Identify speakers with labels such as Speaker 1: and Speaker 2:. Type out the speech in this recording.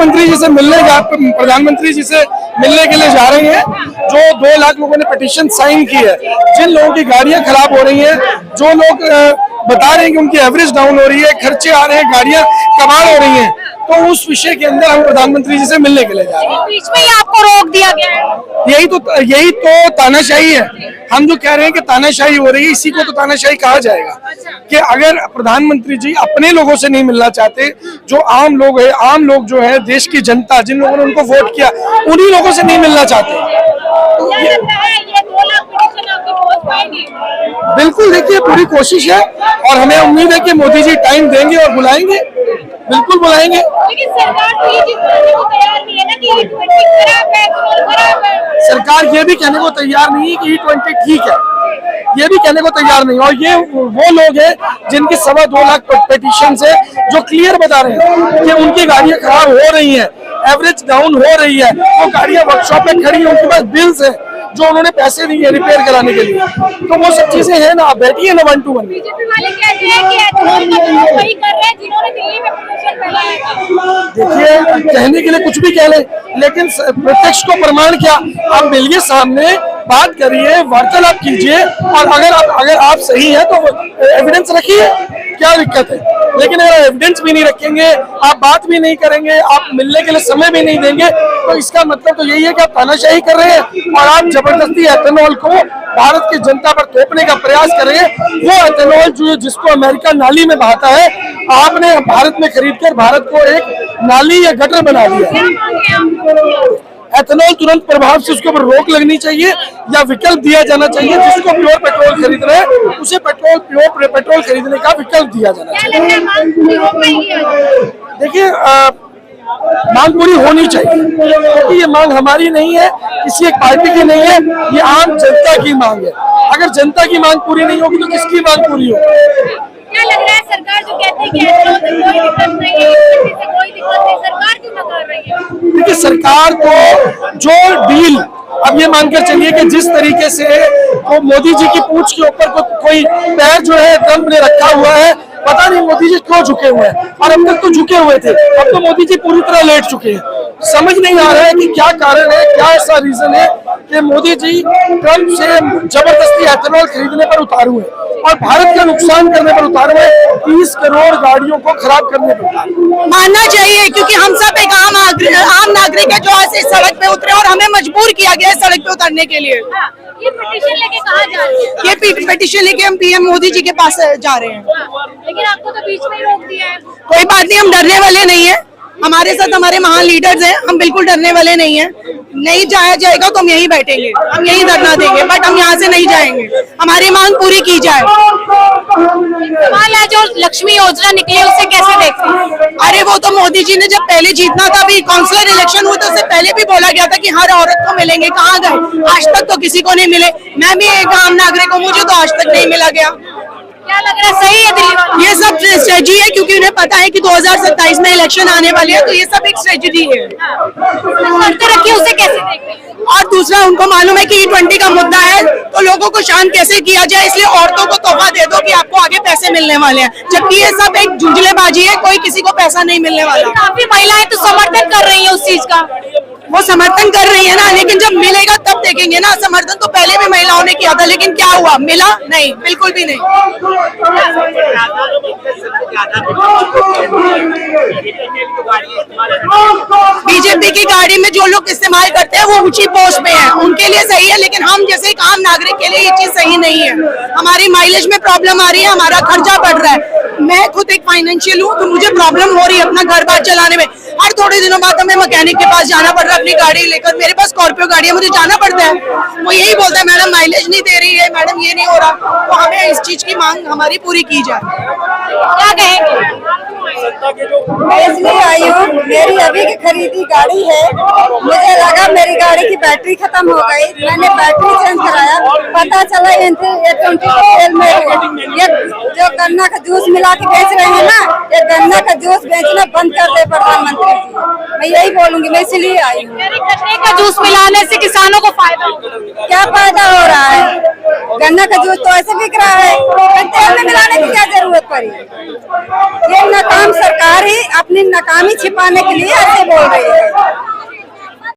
Speaker 1: प्रधानमंत्री जी से मिलने के लिए जा रही हैं। जो 2 लाख लोगों ने पिटीशन साइन की है, जिन लोगों की गाड़ियां खराब हो रही हैं, जो लोग बता रहे हैं कि उनकी एवरेज डाउन हो रही है, खर्चे आ रहे हैं, गाड़ियां कमाल हो रही हैं, तो उस विषय के अंदर हम प्रधानमंत्री जी से मिलने के लिए जा रहे हैं।
Speaker 2: बीच में ही आपको रोक दिया गया है।
Speaker 1: यही तो तानाशाही है। हम जो कह रहे हैं कि तानाशाही हो रही है, इसी को तो तानाशाही कहा जाएगा कि अगर प्रधानमंत्री जी अपने लोगों से नहीं मिलना चाहते, जो आम लोग है, आम लोग जो है, देश की जनता, जिन लोगों ने उनको वोट किया, उन्हीं लोगों से नहीं मिलना चाहते।
Speaker 2: ये 2 लाख पिटीशन आपकी पहुंच पाएगी?
Speaker 1: बिल्कुल, देखिए पूरी कोशिश है और हमें उम्मीद है कि मोदी जी टाइम देंगे और बुलाएंगे, बिल्कुल बुलाएंगे।
Speaker 2: लेकिन सरकार तो ये चीज करने को तैयार नहीं है ना कि E20 खराब है।
Speaker 1: सरकार ये भी कहने को तैयार नहीं है कि E20 ठीक है, ये भी कहने को तैयार नहीं। और ये वो लोग हैं जिनकी 2.25 लाख पिटीशन से जो क्लियर बता रहे हैं कि उनकी गाड़ियां खराब हो रही हैं, एवरेज डाउन हो रही है, वो गाड़ियां वर्कशॉप में खड़ी हैं, उनके पास बिल्स है जो उन्होंने पैसे दिए रिपेयर कराने के लिए। तो वो सब चीजें हैं ना, आप बैठिए ना 1 to 1।
Speaker 2: बीजेपी वाले कहते हैं कि एथेनॉल का विरोध वही कर रहे हैं जिन्होंने दिल्ली में प्रदूषण फैलाया था।
Speaker 1: देखिए, कहने के लिए कुछ भी कह लें, लेकिन प्रत्यक्ष को प्रमाण क्या, आप मिलिए, सामने बात करिए, वार्तालाप कीजिए, और अगर आप सही है तो एविडेंस रखिए, क्या दिक्कत है। लेकिन अगर एविडेंस भी नहीं रखेंगे, आप बात भी नहीं करेंगे, आप मिलने के लिए समय भी नहीं देंगे, तो इसका मतलब तो यही है कि आप तानाशाही कर रहे हैं और आप जबरदस्ती एथेनॉल को भारत की जनता पर थोपने का प्रयास कर रहे हैं। वो एथेनॉल जिसको अमेरिका नाली में बहाता है, आपने भारत में खरीद कर भारत को एक नाली या गटर बना दिया। एथेनॉल तुरंत प्रभाव से उसके ऊपर रोक लगनी चाहिए या विकल्प दिया जाना चाहिए। जिसको प्योर पेट्रोल खरीद रहे हैं उसे प्योर पेट्रोल खरीदने का विकल्प दिया जाना चाहिए। देखिए, मांग पूरी होनी चाहिए, क्योंकि ये मांग हमारी नहीं है, किसी एक पार्टी की नहीं है, ये आम जनता की मांग है। अगर जनता की मांग पूरी नहीं होगी तो किसकी मांग पूरी होगी?
Speaker 2: क्या लग रहा है, सरकार जो कहती है कि एथेनॉल से कोई दिक्कत नहीं है, इससे कोई दिक्कत नहीं, सरकार क्यों ना कर रही है?
Speaker 1: देखिए, सरकार को जो डील, अब ये मानकर चलिए कि जिस तरीके से वो मोदी जी की पूंछ के ऊपर कोई पैर जो है ट्रंप ने रखा हुआ है, पता नहीं मोदी जी क्यों झुके हुए हैं, और अब तक तो झुके हुए थे, अब तो मोदी जी पूरी तरह लेट चुके हैं। समझ नहीं आ रहा है कि क्या कारण है, क्या ऐसा रीजन है कि मोदी जी ट्रंप से जबरदस्ती एथेनॉल खरीदने पर उतारू है और भारत का नुकसान करने पर उतारू है, 30 करोड़ गाड़ियों को खराब करने पर।
Speaker 3: मानना चाहिए, क्योंकि हम सब एक आम नागरिक है जो आज इस सड़क पे उतरे और हमें मजबूर किया गया है सड़क पे उतरने के लिए।
Speaker 2: ये पिटीशन लेके कहाँ जा रही है?
Speaker 3: ये पिटीशन लेके हम PM मोदी जी के पास जा रहे हैं।
Speaker 2: लेकिन आपको तो बीच में ही रोक दिया है।
Speaker 3: कोई बात नहीं, हम डरने वाले नहीं है, हमारे साथ हमारे महान लीडर्स हैं, हम बिल्कुल डरने वाले नहीं हैं। नहीं जाया जाएगा तो हम यहीं बैठेंगे, हम यहीं धरना देंगे, बट हम यहाँ से नहीं जाएंगे, हमारी मांग पूरी की जाए।
Speaker 2: सवाल है, जो लक्ष्मी योजना निकली उसे कैसे देखते हैं?
Speaker 3: अरे वो तो मोदी जी ने जब पहले जीतना था, अभी काउंसलर इलेक्शन हुआ तो उससे पहले भी बोला गया था कि हर औरत को मिलेंगे, कहाँ गए? आज तक तो किसी को नहीं मिले। मैं भी एक आम नागरिक हूँ, मुझे तो आज तक नहीं मिला गया।
Speaker 2: क्या लग रहा है, सही है दिल्ली वालों?
Speaker 3: ये सब स्ट्रेटजी है, क्योंकि उन्हें पता है कि 2027 में इलेक्शन आने वाली है, तो ये सब एक स्ट्रेटजी है।
Speaker 2: करते रखिए, उसे कैसे देखते हैं?
Speaker 3: और दूसरा, उनको मालूम है कि E20 का मुद्दा है, तो लोगों को शांत कैसे किया जाए, इसलिए औरतों को तोहफा दे दो कि आपको आगे पैसे मिलने वाले हैं, जबकि ये सब एक जुजलेबाजी है, कोई किसी को पैसा नहीं मिलने वाला।
Speaker 2: काफी महिलाएं तो समर्थन कर रही है उस चीज का।
Speaker 3: वो समर्थन कर रही है ना, लेकिन जब मिलेगा तब देखेंगे ना। समर्थन तो पहले भी महिलाओं ने किया था, लेकिन क्या हुआ? मिला नहीं, बिल्कुल भी नहीं। बीजेपी की गाड़ी में जो लोग इस्तेमाल करते हैं वो ऊंची पोस्ट पे हैं, उनके लिए सही है, लेकिन हम जैसे एक आम नागरिक के लिए ये चीज सही नहीं है। हमारी माइलेज में प्रॉब्लम आ रही है, हमारा खर्चा बढ़ रहा है। मैं खुद एक फाइनेंशियल हूँ, तो मुझे प्रॉब्लम हो रही है अपना घर बार चलाने में। हर थोड़े दिनों बाद हमें मैकेनिक के पास जाना पड़ रहा है अपनी गाड़ी लेकर। मेरे पास स्कॉर्पियो गाड़ी है, मुझे जाना पड़ता है। वो यही बोलता है, मैडम माइलेज नहीं दे रही है, मैडम ये नहीं हो रहा। तो हमें इस चीज की मांग हमारी पूरी की जाए।
Speaker 2: क्या कहेंगे?
Speaker 4: मैं इसलिए आई हूँ, मेरी अभी की खरीदी गाड़ी है, मुझे लगा मेरी गाड़ी की बैटरी खत्म हो गई, मैंने बैटरी चेंज कराया, पता चला ये 20 तेल में ये जो गन्ना का जूस मिला के बेच रहे हैं ना, ये गन्ना का जूस बेचना बंद कर दे प्रधानमंत्री जी। मैं यही बोलूंगी, मैं इसलिए आई हूँ।
Speaker 2: गन्ने का जूस पिलाने से किसानों को फायदा होगा।
Speaker 4: क्या फायदा हो रहा है? गन्ना का जूस तो ऐसे बिक रहा है, फिर तेल में मिलाने की क्या जरूरत पड़ी? ये नाकाम सरकार ही अपनी नाकामी छिपाने के लिए ऐसे बोल रही है।